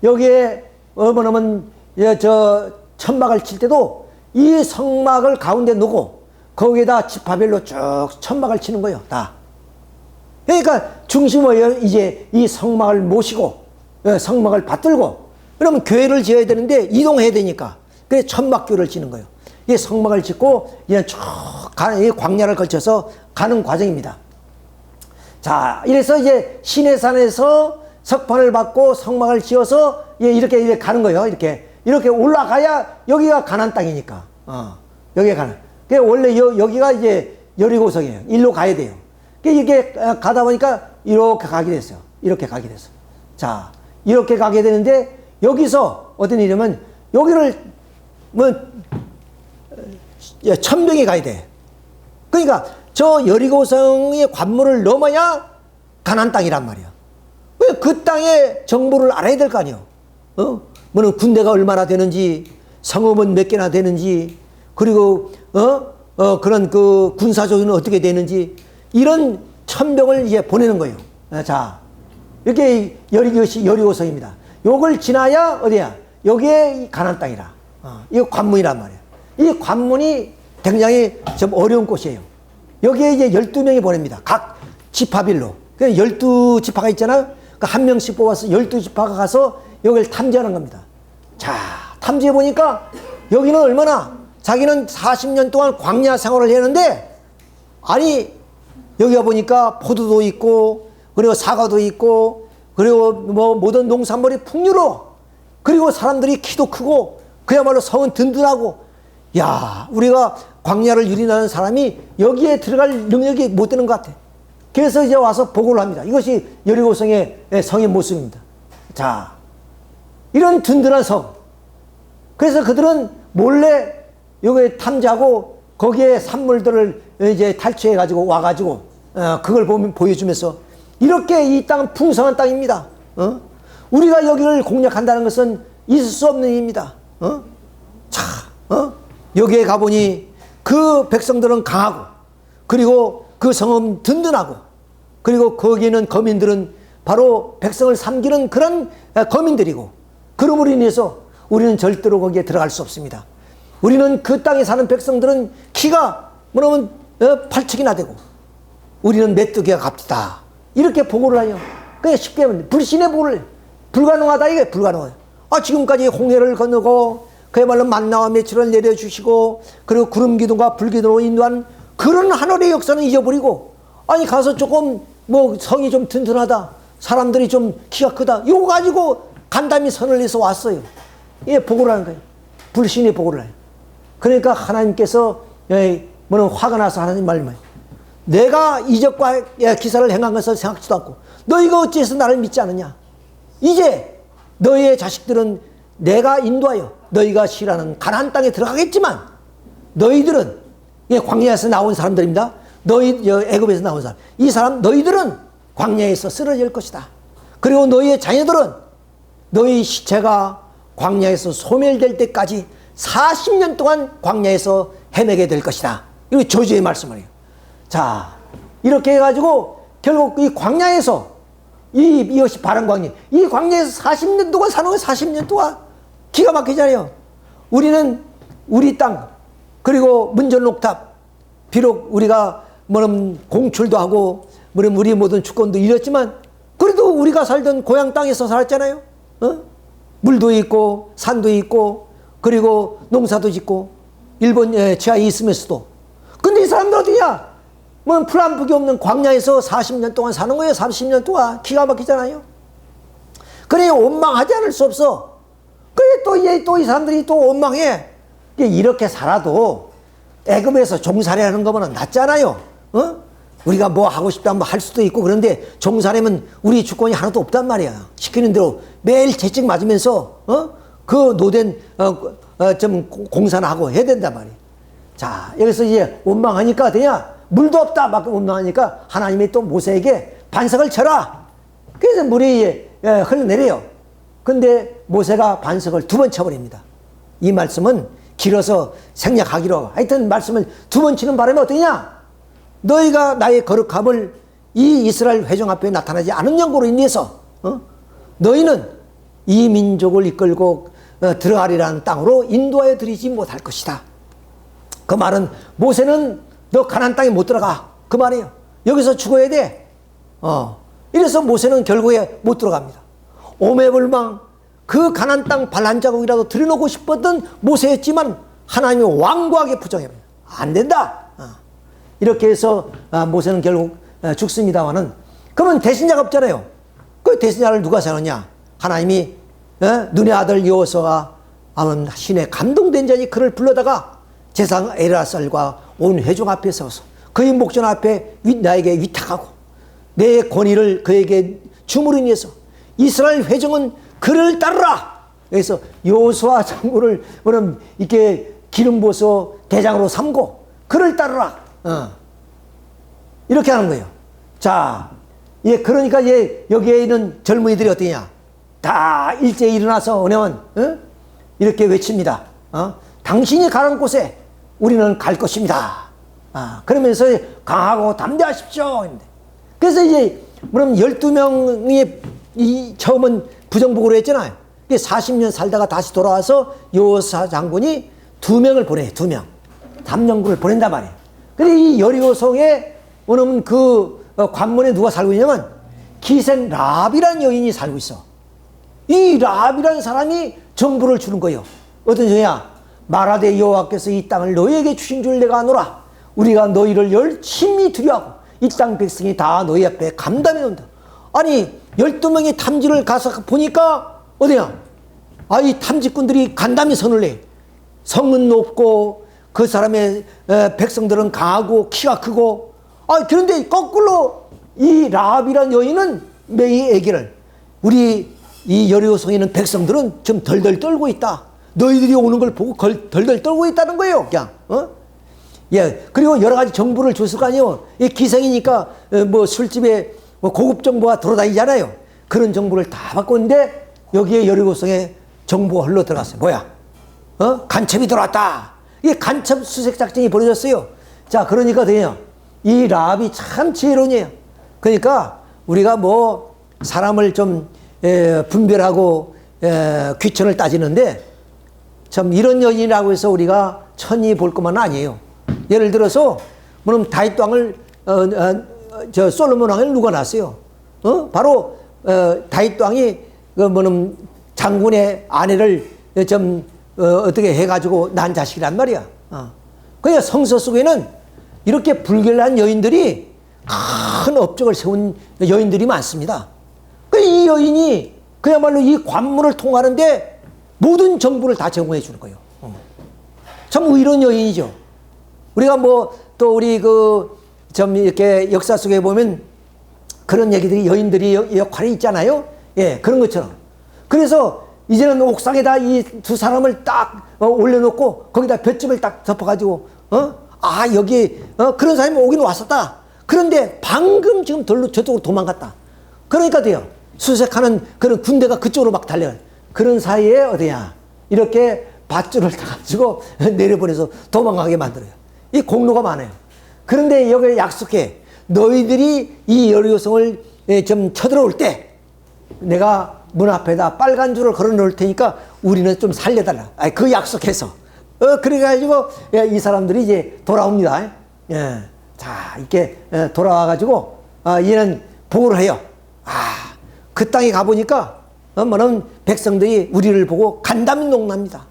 여기에 어머님은 천막을 칠 때도 이 성막을 가운데 놓고 거기에다 지파별로 쭉 천막을 치는 거예요. 다. 그러니까 중심을 이제 이 성막을 모시고 성막을 받들고 그러면 교회를 지어야 되는데 이동해야 되니까 그래서 천막교를 지는 거예요. 이 성막을 짓고 이제 쭉 가는 이 광야를 걸쳐서 가는 과정입니다. 자, 이래서 이제 시내산에서 석판을 받고 성막을 지어서 이렇게 가는 거예요. 이렇게 올라가야 여기가 가나안 땅이니까. 여기가 가나안. 원래 여기가 이제 여리고성이에요. 일로 가야 돼요. 이게 가다 보니까 이렇게 가게 됐어요. 이렇게 가게 됐어. 자, 이렇게 가게 되는데 여기서 어떤 일이냐면 여기를 천병이 가야 돼. 그러니까 저 여리고성의 관문을 넘어야 가나안 땅이란 말이야. 왜 그 땅의 정보를 알아야 될 거 아니에요. 뭐는 군대가 얼마나 되는지, 성읍은 몇 개나 되는지, 그리고 그런 그 군사조직은 어떻게 되는지 이런 천병을 이제 보내는 거예요. 자, 이렇게 여리고성입니다. 요걸 지나야 어디야? 여기에 가나안 땅이라. 이거 관문이란 말이에요. 이 관문이 굉장히 좀 어려운 곳이에요. 여기에 이제 12명이 보냅니다. 각 지파별로. 12지파가 있잖아요. 한 명씩 뽑아서 12지파가 가서 여기를 탐지하는 겁니다. 자, 탐지해 보니까 여기는 얼마나 자기는 40년 동안 광야 생활을 했는데 아니 여기가 보니까 포도도 있고 그리고 사과도 있고 그리고 뭐 모든 농산물이 풍요로워. 그리고 사람들이 키도 크고 그야말로 성은 든든하고 야, 우리가 광야를 유린하는 사람이 여기에 들어갈 능력이 못 되는 것 같아. 그래서 이제 와서 보고를 합니다. 이것이 여리고성의 성의 모습입니다. 자, 이런 든든한 성. 그래서 그들은 몰래 여기에 탐지하고 거기에 산물들을 이제 탈취해가지고 와가지고 그걸 보여주면서 이렇게 이 땅은 풍성한 땅입니다. 우리가 여기를 공략한다는 것은 있을 수 없는 일입니다. 여기에 가보니 그 백성들은 강하고 그리고 그 성은 든든하고 그리고 거기에는 거민들은 바로 백성을 삼기는 그런 거민들이고 그러므로 인해서 우리는 절대로 거기에 들어갈 수 없습니다. 우리는 그 땅에 사는 백성들은 키가 뭐냐면 8척이나 되고 우리는 메뚜기가 갑디다. 이렇게 보고를 해요. 그냥 쉽게 하면 불신의 보고를 해요. 불가능하다 이게 불가능해요. 지금까지 홍해를 건너고 그야말로 만나와 메추를 내려주시고 그리고 구름 기둥과 불 기둥으로 인도한 그런 하늘의 역사는 잊어버리고 아니 가서 조금 뭐 성이 좀 튼튼하다, 사람들이 좀 키가 크다, 이거 가지고 간담이 선을 내서 왔어요. 예, 보고를 하는 거예요. 불신의 보고를 해요. 그러니까 하나님께서 뭐는 화가 나서 하나님 말씀을, 내가 이적과 기사를 행한 것을 생각지도 않고 너희가 어찌해서 나를 믿지 않느냐. 이제 너희의 자식들은 내가 인도하여 너희가 싫어하는 가나안 땅에 들어가겠지만 너희들은, 광야에서 나온 사람들입니다. 너희 애굽에서 나온 사람, 이 사람 너희들은 광야에서 쓰러질 것이다. 그리고 너희의 자녀들은 너희 시체가 광야에서 소멸될 때까지 40년 동안 광야에서 헤매게 될 것이다. 이거 저주의 말씀을 해요. 자, 이렇게 해가지고 결국 이 광야에서 이것이 바른 광야, 이 광야에서 40년 동안 사는 거예요. 40년 동안. 기가 막히잖아요. 우리는 우리 땅, 그리고 문전록탑, 비록 우리가 뭐는 공출도 하고 뭐는 우리 모든 주권도 잃었지만 그래도 우리가 살던 고향 땅에서 살았잖아요. 물도 있고 산도 있고 그리고 농사도 짓고 일본 지하에 있으면서도. 근데 이 사람들 어디냐? 뭐 풀한복이 없는 광야에서 40년 동안 사는 거예요. 30년 동안. 기가 막히잖아요. 그래 원망하지 않을 수 없어. 그래 또 이 사람들이 또 원망해. 이렇게 살아도 애굽에서 종살이하는 거보다 낫잖아요. 우리가 뭐 하고 싶다 뭐 할 수도 있고, 그런데 종살이면 우리 주권이 하나도 없단 말이야. 시키는 대로 매일 채찍 맞으면서 그 노된 좀 공사나 하고 해야 된단 말이야. 자, 여기서 이제 원망하니까 되냐? 물도 없다 막 원망하니까 하나님이 또 모세에게 반석을 쳐라. 그래서 물이 흘러내려요. 근데 모세가 반석을 2번 쳐버립니다. 이 말씀은 길어서 생략하기로, 하여튼 말씀을 2번 치는 바람에 어떠냐? 너희가 나의 거룩함을 이 이스라엘 회중 앞에 나타나지 않은 연고로 인해서 너희는 이 민족을 이끌고 들어가리라는 땅으로 인도하여 드리지 못할 것이다. 그 말은 모세는 너 가나안 땅에 못 들어가, 그 말이에요. 여기서 죽어야 돼. 이래서 모세는 결국에 못 들어갑니다. 오매불망 그 가나안 땅 발 한 자국이라도 들여놓고 싶었던 모세였지만 하나님이 완고하게 부정합니다. 안 된다. 이렇게 해서 모세는 결국 죽습니다마는, 그러면 대신자가 없잖아요. 그 대신자를 누가 세웠냐? 하나님이 눈의 아들 여호수아가 신에 감동된 자니 그를 불러다가 제상 엘아살과 온 회중 앞에 서서 그의 목전 앞에 나에게 위탁하고 내 권위를 그에게 주므로 인해서 이스라엘 회중은 그를 따르라. 그래서 여호수아 장군을 이렇게 기름 부어서 대장으로 삼고 그를 따르라. 이렇게 하는 거예요. 자, 그러니까 여기에 있는 젊은이들이 어떠냐? 다 일제히 일어나서 뭐냐면 이렇게 외칩니다. 당신이 가는 곳에 우리는 갈 것입니다. 그러면서 강하고 담대하십시오. 그래서 이제 그럼 12명이 처음은 부정복으로 했잖아요. 40년 살다가 다시 돌아와서 여호수아 장군이 2명을 보내. 2명. 담령군을 보낸단 말이에요. 근데 이 여리고성에 오늘 그 관문에 누가 살고 있냐면 기생 라합이라는 여인이 살고 있어. 이 라합이라는 사람이 정보를 주는 거예요. 어떤 소리야? 말하되 여호와께서 이 땅을 너희에게 주신 줄 내가 아노라. 우리가 너희를 열심히 두려워하고 이 땅 백성이 다 너희 앞에 감담해 온다. 아니 12명이 탐지를 가서 보니까 어디냐? 이 탐지꾼들이 간담히 선을 내. 성은 높고 그 사람의 백성들은 강하고 키가 크고, 그런데 거꾸로 이 라합이란 여인은 매일 얘기를, 우리 이 여리고성에 있는 백성들은 좀 덜덜 떨고 있다. 너희들이 오는 걸 보고 덜덜 떨고 있다는 거예요. 그냥 그리고 여러 가지 정보를 줬을 거 아니에요. 기생이니까 뭐 술집에 뭐 고급 정보가 돌아다니잖아요. 그런 정보를 다 받고 있는데 여기에 여리고성에 정보가 흘러 들어갔어요. 뭐야? 간첩이 들어왔다. 이게 간첩 수색 작전이 벌어졌어요. 자, 그러니까 돼요. 이 라합이 참 지혜로운이에요. 그러니까 우리가 뭐 사람을 좀 분별하고 귀천을 따지는데 참 이런 여인이라고 해서 우리가 천히 볼 것만 아니에요. 예를 들어서 뭐냐면 다윗 왕을 솔로몬 왕을 누가 낳았어요? 바로 다윗 왕이 그 뭐냐면 장군의 아내를 좀 어떻게 해가지고 난 자식이란 말이야. 그러니까 성서 속에는 이렇게 불결한 여인들이 큰 업적을 세운 여인들이 많습니다. 이 여인이 그야말로 이 관문을 통하는데 모든 정보를 다 제공해 주는 거예요. 참 의로운 여인이죠. 우리가 뭐 또 우리 좀 이렇게 역사 속에 보면 그런 얘기들이 여인들이 역할이 있잖아요. 예, 그런 것처럼. 그래서 이제는 옥상에다 이 두 사람을 딱 올려놓고 거기다 볏짚을 딱 덮어가지고 여기 그런 사람이 오긴 왔었다. 그런데 방금 지금 저쪽으로 도망갔다. 그러니까 돼요. 수색하는 그런 군대가 그쪽으로 막 달려요. 그런 사이에 어디야 이렇게 밧줄을 타가지고 내려보내서 도망가게 만들어요. 이 공로가 많아요. 그런데 여기 약속해. 너희들이 이 여리고성을 좀 쳐들어올 때 내가 문 앞에다 빨간 줄을 걸어 놓을 테니까 우리는 좀 살려달라. 그 약속해서. 그래가지고 이 사람들이 이제 돌아옵니다. 예. 자, 이렇게 돌아와가지고 얘는 보고를 해요. 그 땅에 가보니까 뭐는 백성들이 우리를 보고 간담이 녹납니다.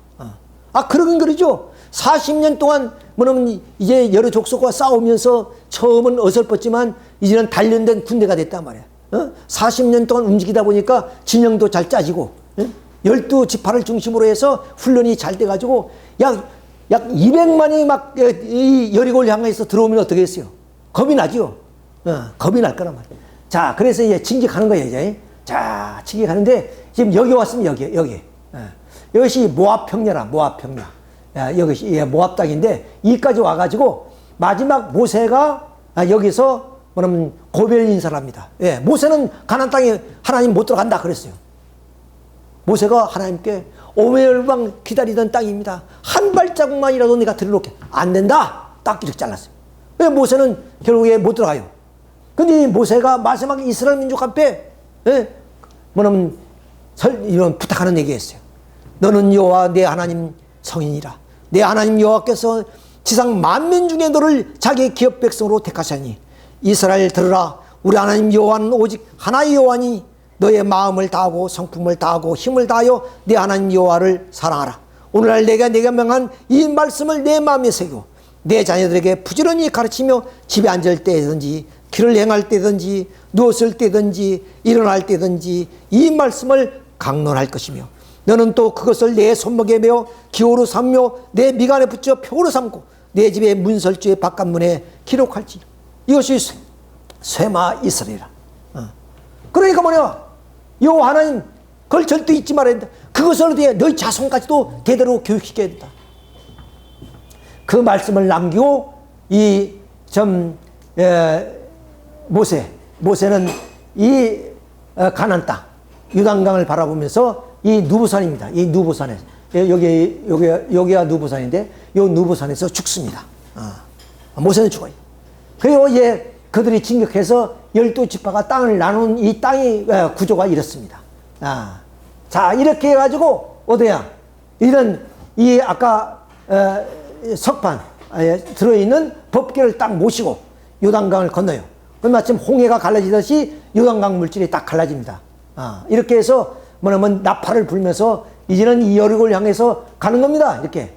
그러긴 그러죠. 40년 동안 뭐냐면 이제 여러 족속과 싸우면서 처음은 어설펐지만 이제는 단련된 군대가 됐단 말이야. 40년 동안 움직이다 보니까 진영도 잘 짜지고 12지파를 중심으로 해서 훈련이 잘 돼가지고 약 200만이 막 이 여리고를 향해서 들어오면 어떻게 했어요? 겁이 나죠. 겁이 날 거란 말이야. 자, 그래서 이제 진격하는 거예요, 이제. 자, 진격하는데 지금 여기 왔으면 여기. 이것이 모압 평야라, 모압 평야. 여기 모압 땅인데 이까지 와가지고 마지막 모세가 여기서 뭐냐면 고별 인사를 합니다. 예, 모세는 가나안 땅에 하나님 못 들어간다 그랬어요. 모세가 하나님께 오멸방 기다리던 땅입니다. 한 발자국만이라도 내가 들여놓게 안 된다. 딱 이렇게 잘랐어요. 왜 모세는 결국에 못 들어가요. 근데 모세가 마지막 이스라엘 민족 앞에 뭐냐면 이런 부탁하는 얘기했어요. 너는 여호와 내 하나님 성인이라. 내 하나님 여호와께서 지상 만민 중에 너를 자기의 기업 백성으로 택하셨니. 이스라엘 들으라. 우리 하나님 여호와는 오직 하나의 여호와니 너의 마음을 다하고 성품을 다하고 힘을 다하여 내 하나님 여호와를 사랑하라. 오늘날 내가 명한 이 말씀을 내 마음에 새기고 내 자녀들에게 부지런히 가르치며 집에 앉을 때든지 길을 행할 때든지 누웠을 때든지 일어날 때든지 이 말씀을 강론할 것이며 너는 또 그것을 내 손목에 메어 기호로 삼며 내 미간에 붙여 표로 삼고 내 집의 문설주의 바깥문에 기록할지. 이것이 쇠마 이스라엘이라. 그러니까 뭐냐, 여호와 하나님 그걸 절대 잊지 말아야 된다. 그것을 위해 너희 자손까지도 대대로 교육시켜야 된다. 그 말씀을 남기고 모세는 이 가나안 땅 유단강을 바라보면서 이 누브산입니다. 이 누브산에 여기가 누브산인데 이 누브산에서 죽습니다. 모세는 죽어요. 그리고 이제 그들이 진격해서 12지파가 땅을 나눈 이 땅의 구조가 이렇습니다. 자, 이렇게 해가지고 어디야? 이런 이 아까 석판 들어있는 법궤를 딱 모시고 요단강을 건너요. 그럼 마침 홍해가 갈라지듯이 요단강 물질이 딱 갈라집니다. 이렇게 해서 뭐냐면 나팔을 불면서 이제는 이 여리고를 향해서 가는 겁니다. 이렇게.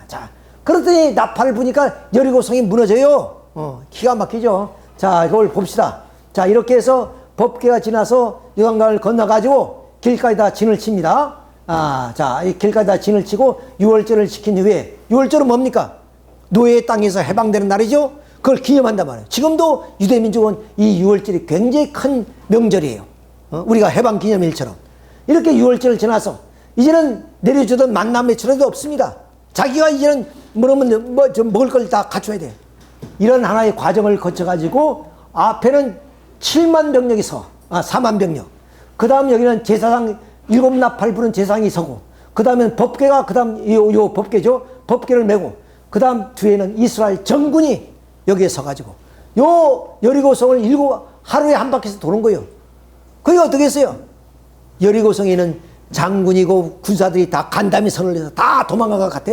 자, 그러더니 나팔을 부니까 여리고성이 무너져요. 기가 막히죠. 자, 이걸 봅시다. 자, 이렇게 해서 법궤가 지나서 요단강을 건너가지고 길가에다 진을 칩니다. 자, 이 길가에다 진을 치고 유월절을 지킨 후에, 유월절은 뭡니까? 노예의 땅에서 해방되는 날이죠. 그걸 기념한단 말이에요. 지금도 유대민족은 이 유월절이 굉장히 큰 명절이에요. 우리가 해방 기념일처럼. 이렇게 유월절을 지나서 이제는 내려주던 만남 매출에도 없습니다. 자기가 이제는 좀 먹을 걸 다 갖춰야 돼요. 이런 하나의 과정을 거쳐가지고 앞에는 7만 병력이 4만 병력. 그 다음 여기는 제사장 7나팔 부는 제사장이 서고, 그 다음엔 법궤가, 그 다음 요 법궤죠. 법궤를 메고, 그 다음 뒤에는 이스라엘 전군이 여기에 서가지고 요 여리고성을 하루에 한 바퀴씩 도는 거예요. 그게 어떻게 했어요? 여리고성에는 장군이고 군사들이 다 간담이 선을 해서 다 도망간 것 같아.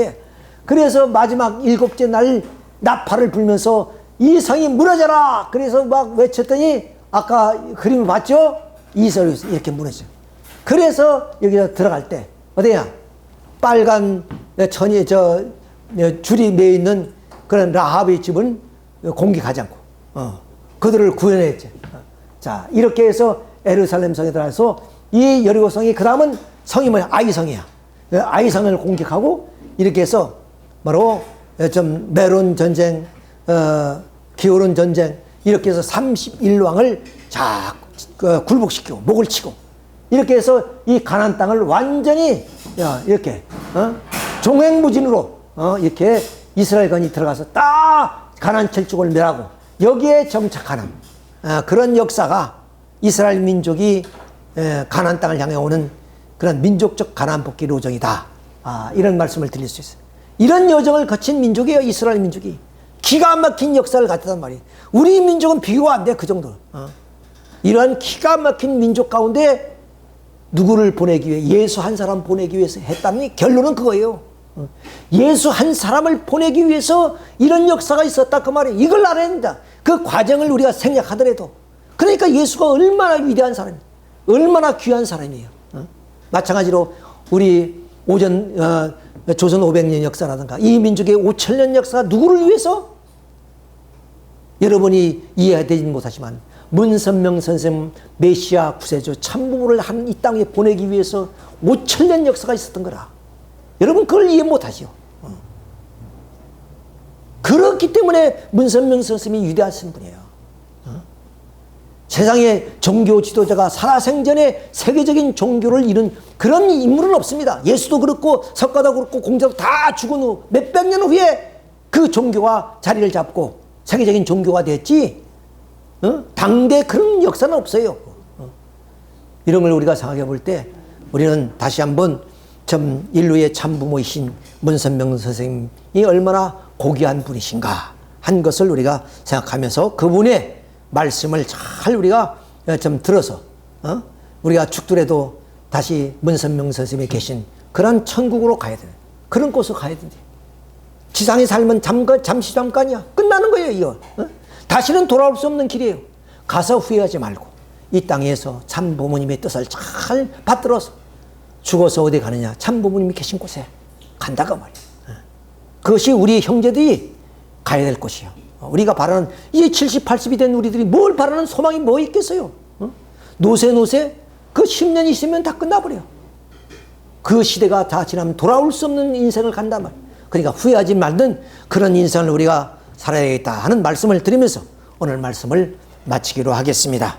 그래서 마지막 7째 날 나팔을 불면서 이 성이 무너져라! 그래서 막 외쳤더니 아까 그림을 봤죠? 이 성이 이렇게 무너져요. 그래서 여기서 들어갈 때 어디야? 빨간 줄이 매어 있는 그런 라합의 집은 공격하지 않고 그들을 구원했죠. 자, 이렇게 해서 예루살렘 성에 들어가서 이 여리고 성이 그 다음은 성이 뭐야? 아이성이야. 아이성을 공격하고 이렇게 해서 바로 좀 메론 전쟁, 기울은 전쟁 이렇게 해서 31왕을 자 굴복시키고 목을 치고 이렇게 해서 이 가나안 땅을 완전히 이렇게 종횡무진으로 이렇게 이스라엘군이 들어가서 딱 가나안 철쭉을 멸하고 여기에 정착하는 그런 역사가 이스라엘 민족이 가나안 땅을 향해 오는 그런 민족적 가나안 복귀 로정이다. 이런 말씀을 드릴 수 있어요. 이런 여정을 거친 민족이에요. 이스라엘 민족이 기가 막힌 역사를 갖다단 말이에요. 우리 민족은 비교가 안 돼. 그 정도. 이러한 기가 막힌 민족 가운데 누구를 보내기 위해 예수 한 사람 보내기 위해서 했다니 결론은 그거예요. 예수 한 사람을 보내기 위해서 이런 역사가 있었다 그 말이에요. 이걸 알아야 된다. 그 과정을 우리가 생략하더라도 그러니까 예수가 얼마나 위대한 사람이에요. 얼마나 귀한 사람이에요. 마찬가지로 우리 조선 500년 역사라든가 이 민족의 5,000년 역사가 누구를 위해서 여러분이 이해되지 못하지만 문선명 선생님 메시아 구세주 참부모를 한 이 땅에 보내기 위해서 5,000년 역사가 있었던 거라. 여러분 그걸 이해 못하죠. 그렇기 때문에 문선명 선생님이 위대하신 분이에요. 세상에 종교 지도자가 살아생전에 세계적인 종교를 이룬 그런 인물은 없습니다. 예수도 그렇고 석가도 그렇고 공자도 다 죽은 후 몇백 년 후에 그 종교가 자리를 잡고 세계적인 종교가 됐지 당대 그런 역사는 없어요. 이런 걸 우리가 생각해 볼 때 우리는 다시 한번 참 인류의 참부모이신 문선명 선생님이 얼마나 고귀한 분이신가 한 것을 우리가 생각하면서 그분의 말씀을 잘 우리가 좀 들어서 우리가 죽더라도 다시 문선명 선생님이 계신 그런 천국으로 가야 되는 그런 곳으로 가야 된대. 지상의 삶은 잠시 잠깐이야. 끝나는 거예요. 이거 다시는 돌아올 수 없는 길이에요. 가서 후회하지 말고 이 땅에서 참 부모님의 뜻을 잘 받들어서 죽어서 어디 가느냐. 참 부모님이 계신 곳에 간다고 말이에요. 그것이 우리 형제들이 가야 될 곳이에요. 우리가 바라는 이제 70, 80이 된 우리들이 뭘 바라는 소망이 뭐 있겠어요? 노세 그 10년 있으면 다 끝나버려요. 그 시대가 다 지나면 돌아올 수 없는 인생을 간단 말이에요. 그러니까 후회하지 말는 그런 인생을 우리가 살아야겠다 하는 말씀을 드리면서 오늘 말씀을 마치기로 하겠습니다.